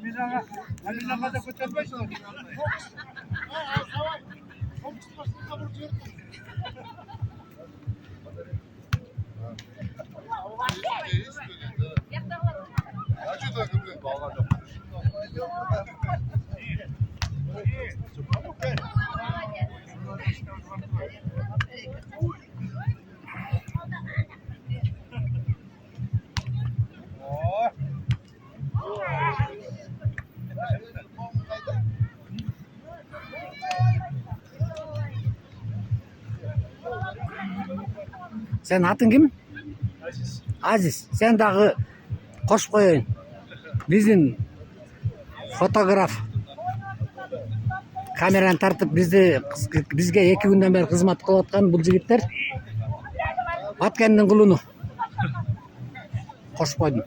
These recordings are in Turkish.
Hamilana da götürmez mi? Sen atın kim? Aziz. Aziz. Sen dağı koş koyun. Bizim fotoğraf kameranı tartıp bizge 2 günden beri hizmet kılayotgan bu jigitler Batkendin kulunu koş koydum.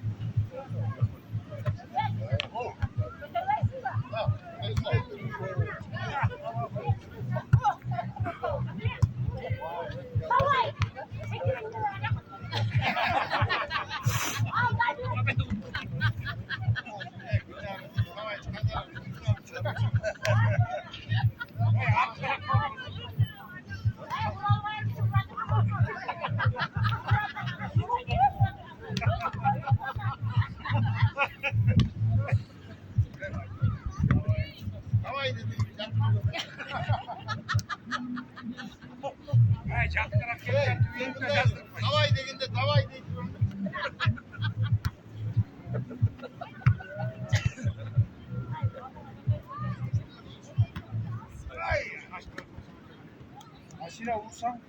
Davay dediğinde davay dedi. Aşire vursan.